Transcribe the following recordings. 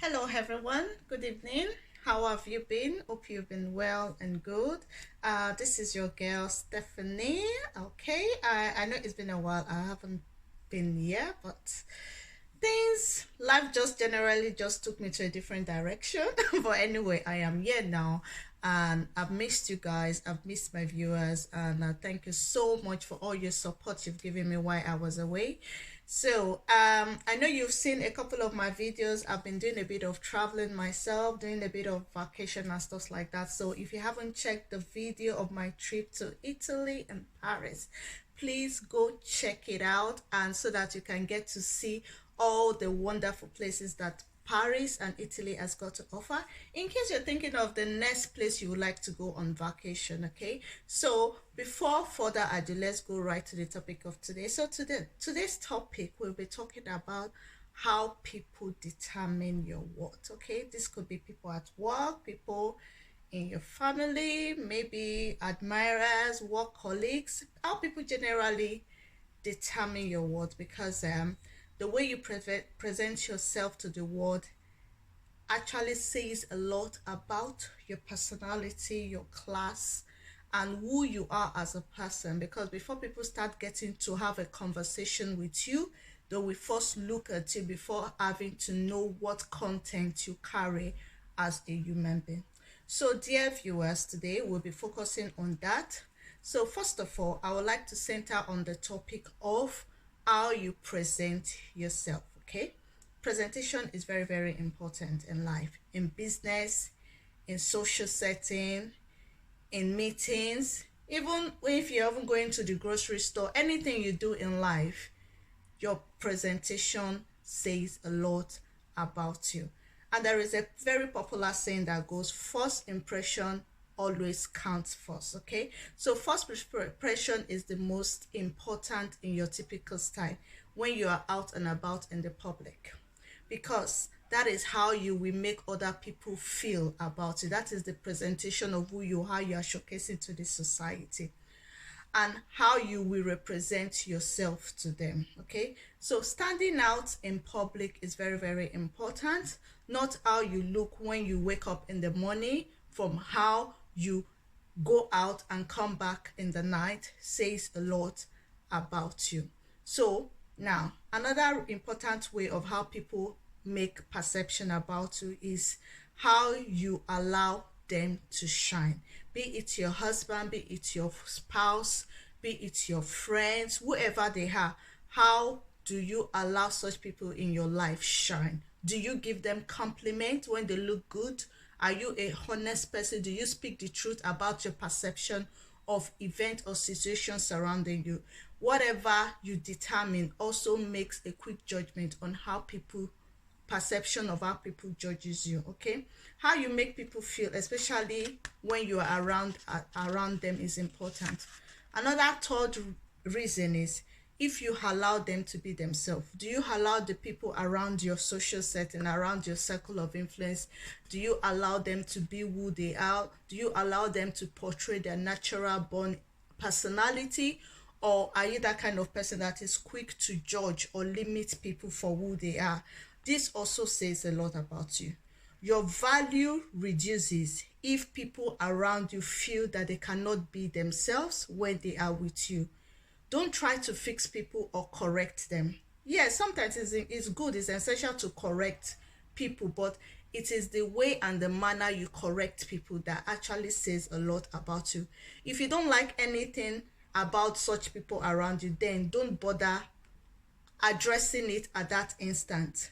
Hello, everyone. Good evening. How have you been? Hope you've been well and good. This is your girl Stephanie. Okay, I know it's been a while. I haven't been here, but life just generally just took me to a different direction. But anyway, I am here now, and I've missed you guys. I've missed my viewers, and thank you so much for all your support you've given me while I was away. I know you've seen a couple of my videos. I've been doing a bit of traveling myself, doing a bit of vacation and stuff like that. So if you haven't checked the video of my trip to Italy and Paris, please go check it out, and so that you can get to see all the wonderful places that Paris and Italy has got to offer, in case you're thinking of the next place you would like to go on vacation. Okay, so before further ado, let's go right to the topic of today. So today's topic, we'll be talking about how people determine your worth. Okay, this could be people at work, people in your family, maybe admirers, work colleagues, how people generally determine your worth, because the way you present yourself to the world actually says a lot about your personality, your class, and who you are as a person. Because before people start getting to have a conversation with you, they will first look at you before having to know what content you carry as a human being. So, dear viewers, today we'll be focusing on that. So, first of all, I would like to center on the topic of how you present yourself. Okay, presentation is very, very important in life, in business, in social setting, in meetings, even if you're even going to the grocery store. Anything you do in life, your presentation says a lot about you. And there is a very popular saying that goes, first impression always counts first. Okay, so first impression is the most important in your typical style when you are out and about in the public, because that is how you will make other people feel about you. That is the presentation of who you are, you are showcasing to the society, and how you will represent yourself to them. Okay, so standing out in public is very, very important. Not how you look when you wake up in the morning, from how you go out and come back in the night says a lot about you. So now, another important way of how people make perception about you is how you allow them to shine. Be it your husband, be it your spouse, be it your friends, whoever they are. How do you allow such people in your life shine? Do you give them compliment when they look good? Are you a honest person? Do you speak the truth about your perception of event or situation surrounding you? Whatever you determine also makes a quick judgment on how people perception of how people judges you. Okay, how you make people feel, especially when you are around them, is important. Another third reason is if you allow them to be themselves. Do you allow the people around your social setting, around your circle of influence, do you allow them to be who they are? Do you allow them to portray their natural born personality? Or are you that kind of person that is quick to judge or limit people for who they are? This also says a lot about you. Your value reduces if people around you feel that they cannot be themselves when they are with you. Don't try to fix people or correct them. Yes, sometimes it's good, it's essential to correct people, but it is the way and the manner you correct people that actually says a lot about you. If you don't like anything about such people around you, then don't bother addressing it at that instant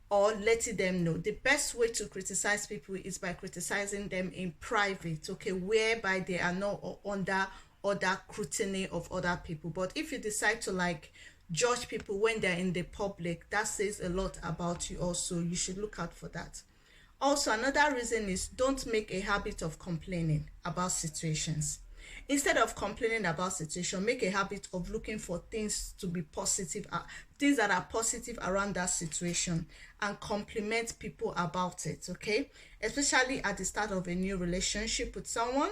or letting them know. The best way to criticize people is by criticizing them in private, okay, whereby they are not under other scrutiny of other people. But if you decide to like judge people when they're in the public, that says a lot about you also. You should look out for that. Also, another reason is don't make a habit of complaining about situations. Instead of complaining about situation, make a habit of looking for things to be positive, things that are positive around that situation, and compliment people about it. Okay, especially at the start of a new relationship with someone,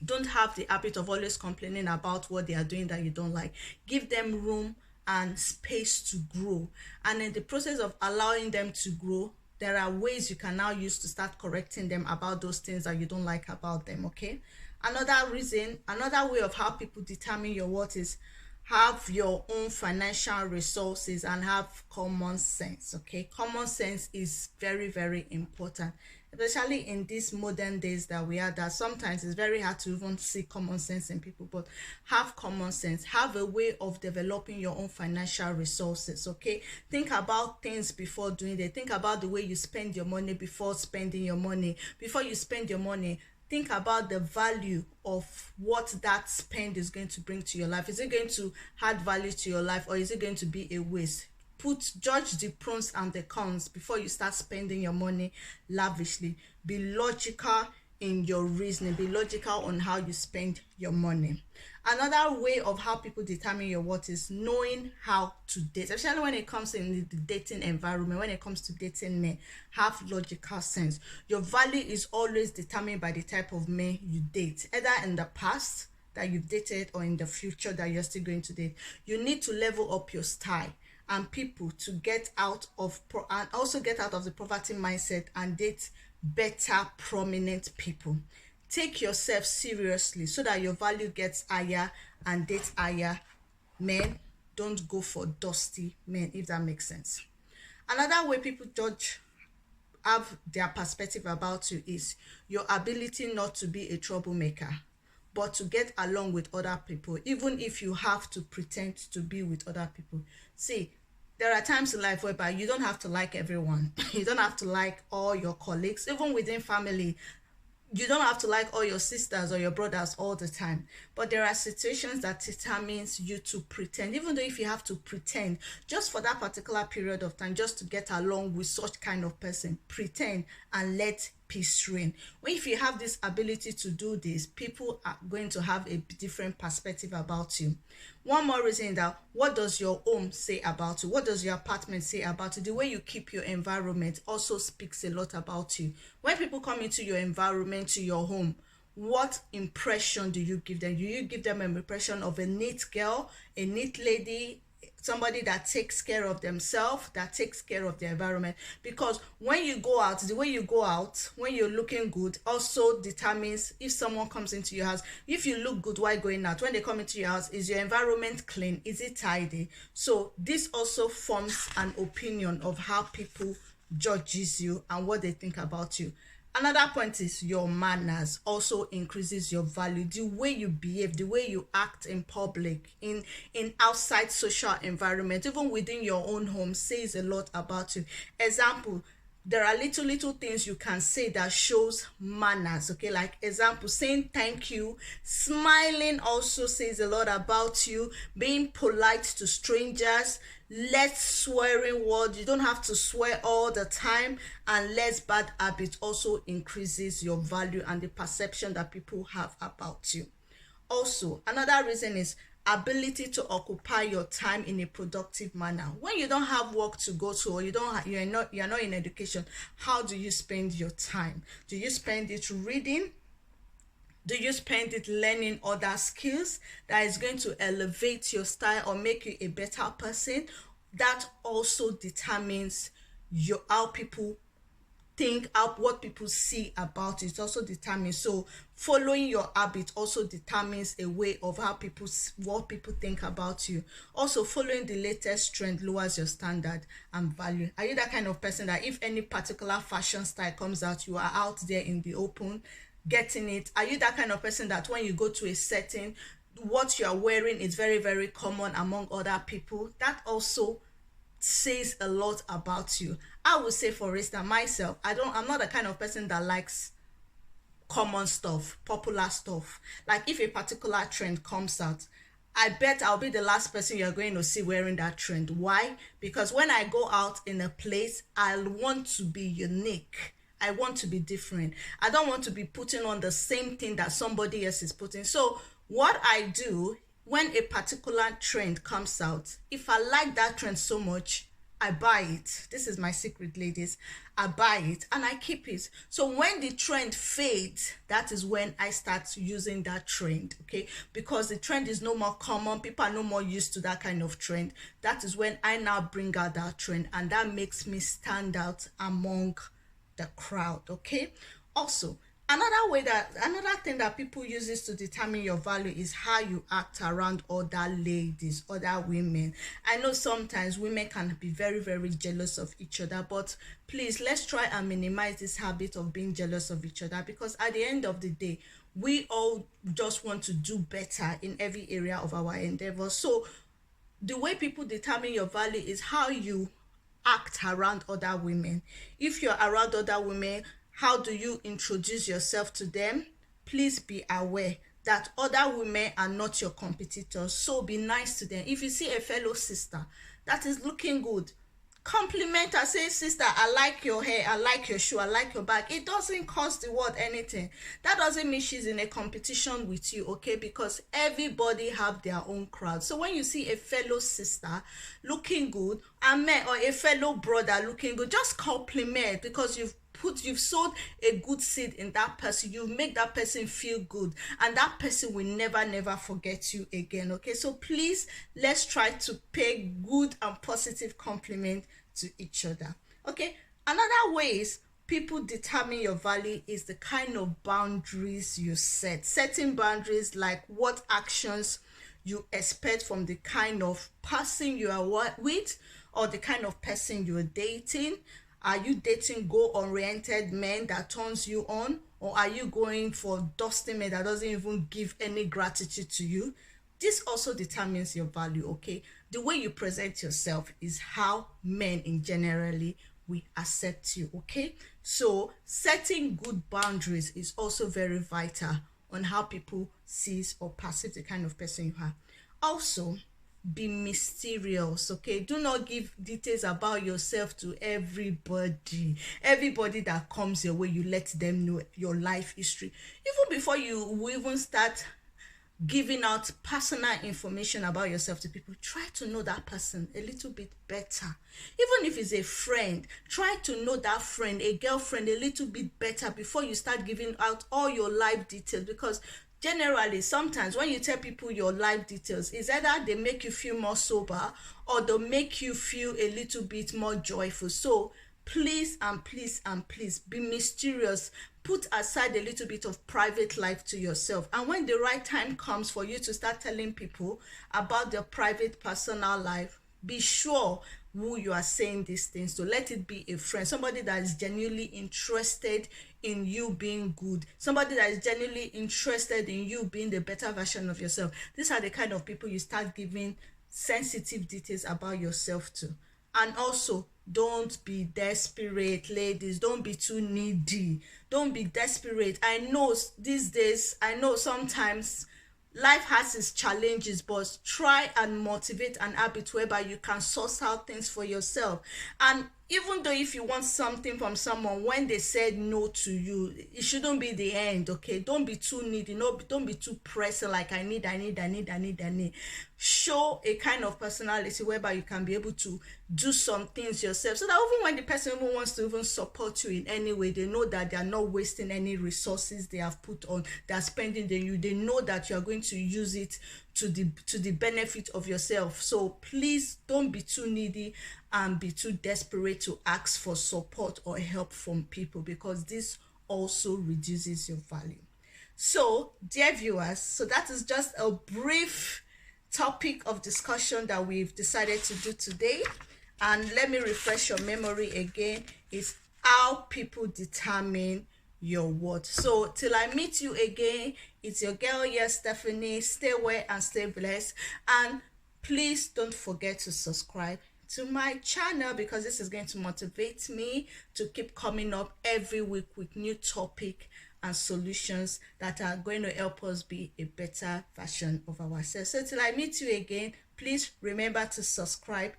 don't have the habit of always complaining about what they are doing that you don't like. Give them room and space to grow, and in the process of allowing them to grow, there are ways you can now use to start correcting them about those things that you don't like about them. Okay, another reason, another way of how people determine your worth is have your own financial resources and have common sense. Okay, common sense is very, very important, especially in these modern days that we are, that sometimes it's very hard to even see common sense in people. But have common sense, have a way of developing your own financial resources. Okay, think about things before doing it. Think about the way you spend your money before spending your money. Before you spend your money, think about the value of what that spend is going to bring to your life. Is it going to add value to your life, or is it going to be a waste? Judge the pros and the cons before you start spending your money lavishly. Be logical in your reasoning. Be logical on how you spend your money. Another way of how people determine your worth is knowing how to date, especially when it comes in the dating environment. When it comes to dating men, have logical sense. Your value is always determined by the type of men you date, either in the past that you've dated or in the future that you're still going to date. You need to level up your style and people to get out of and also get out of the poverty mindset and date better, prominent people. Take yourself seriously so that your value gets higher and date higher men. Don't go for dusty men, if that makes sense. Another way people judge, have their perspective about you, is your ability not to be a troublemaker, but to get along with other people, even if you have to pretend to be with other people. See, there are times in life whereby you don't have to like everyone. You don't have to like all your colleagues, even within family. You don't have to like all your sisters or your brothers all the time. But there are situations that determines you to pretend, even though if you have to pretend just for that particular period of time, just to get along with such kind of person, pretend and let peace reign. If you have this ability to do this, people are going to have a different perspective about you. One more reason is that, what does your home say about you? What does your apartment say about you? The way you keep your environment also speaks a lot about you. When people come into your environment, to your home, what impression do you give them? Do you give them an impression of a neat girl, a neat lady, somebody that takes care of themselves, that takes care of the environment? Because when you go out, the way you go out, when you're looking good, also determines if someone comes into your house. If you look good while going out, when they come into your house, is your environment clean? Is it tidy? So this also forms an opinion of how people judges you and what they think about you. Another point is your manners also increases your value. The way you behave, the way you act in public, in outside social environment, even within your own home, says a lot about you. Example, there are little things you can say that shows manners. Okay, like example, saying thank you, smiling also says a lot about you. Being polite to strangers, less swearing words, you don't have to swear all the time, and less bad habits also increases your value and the perception that people have about you. Also, another reason is ability to occupy your time in a productive manner. When you don't have work to go to, or you're not in education, how do you spend your time? Do you spend it reading? Do you spend it learning other skills that is going to elevate your style or make you a better person? That also determines how people think, up what people see about it also determines. So following your habit also determines a way of what people think about you. Also, following the latest trend lowers your standard and value. Are you that kind of person that if any particular fashion style comes out, you are out there in the open getting it? Are you that kind of person that when you go to a setting, what you are wearing is very, very common among other people? That also says a lot about you. I would say, for instance, myself, I'm not the kind of person that likes common stuff, popular stuff. Like if a particular trend comes out, I bet I'll be the last person you're going to see wearing that trend. Why? Because when I go out in a place, I want to be unique. I want to be different. I don't want to be putting on the same thing that somebody else is putting. So what I do when a particular trend comes out, if I like that trend so much, I buy it. This is my secret, ladies. I buy it and I keep it. So when the trend fades, that is when I start using that trend, okay? Because the trend is no more common. People are no more used to that kind of trend. That is when I now bring out that trend, and that makes me stand out among the crowd, okay? Also, another thing that people uses to determine your value is how you act around other ladies, other women. I know sometimes women can be very, very jealous of each other, but please, let's try and minimize this habit of being jealous of each other, because at the end of the day, we all just want to do better in every area of our endeavor. So the way people determine your value is how you act around other women. If you're around other women, how do you introduce yourself to them? Please be aware that other women are not your competitors, so be nice to them. If you see a fellow sister that is looking good, compliment her, say, sister, I like your hair, I like your shoe, I like your bag. It doesn't cost the world anything. That doesn't mean she's in a competition with you, okay? Because everybody have their own crowd. So when you see a fellow sister looking good, or a fellow brother looking good, just compliment, because you've sowed a good seed in that person. You make that person feel good, and that person will never forget you again, okay? So please, let's try to pay good and positive compliment to each other, okay? Another ways people determine your value is the kind of boundaries you set. Setting boundaries, like what actions you expect from the kind of person you are with, or the kind of person you're dating. Are you dating goal-oriented men that turns you on, or are you going for dusty men that doesn't even give any gratitude to you? This also determines your value, okay? The way you present yourself is how men in generally will accept you, okay? So setting good boundaries is also very vital on how people sees or perceive the kind of person you are. Also, be mysterious, okay? Do not give details about yourself to everybody that comes your way. You let them know your life history even before you even start giving out personal information about yourself to people. Try to know that person a little bit better. Even if it's a friend, try to know that friend, a girlfriend, a little bit better before you start giving out all your life details. Because generally, sometimes when you tell people your life details, it's either they make you feel more sober, or they'll make you feel a little bit more joyful. So please and please and please be mysterious. Put aside a little bit of private life to yourself, and when the right time comes for you to start telling people about their private personal life, be sure who you are saying these things to. Let it be a friend, somebody that is genuinely interested in you being good, somebody that is genuinely interested in you being the better version of yourself. These are the kind of people you start giving sensitive details about yourself to. And also, don't be desperate, ladies. Don't be too needy. Don't be desperate. I know these days, I know sometimes life has its challenges, but try and motivate an habit whereby you can source out things for yourself. And even though if you want something from someone, when they said no to you, it shouldn't be the end, okay? Don't be too needy. No, don't be too pressing, like I need. Show a kind of personality whereby you can be able to do some things yourself, so that even when the person even wants to even support you in any way, they know that they are not wasting any resources they have put on, they are spending on you. They know that you are going to use it to the benefit of yourself. So please don't be too needy and be too desperate to ask for support or help from people, because this also reduces your value. So, dear viewers, so that is just a brief topic of discussion that we've decided to do today. And let me refresh your memory again, is how people determine your worth. So till I meet you again, it's your girl here, Stephanie. Stay well and stay blessed, and please don't forget to subscribe to my channel, because this is going to motivate me to keep coming up every week with new topic and solutions that are going to help us be a better version of ourselves. So till I meet you again, please remember to subscribe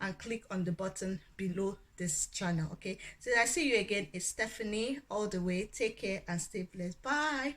and click on the button below this channel, okay? So I see you again. It's Stephanie all the way. Take care and stay blessed. Bye.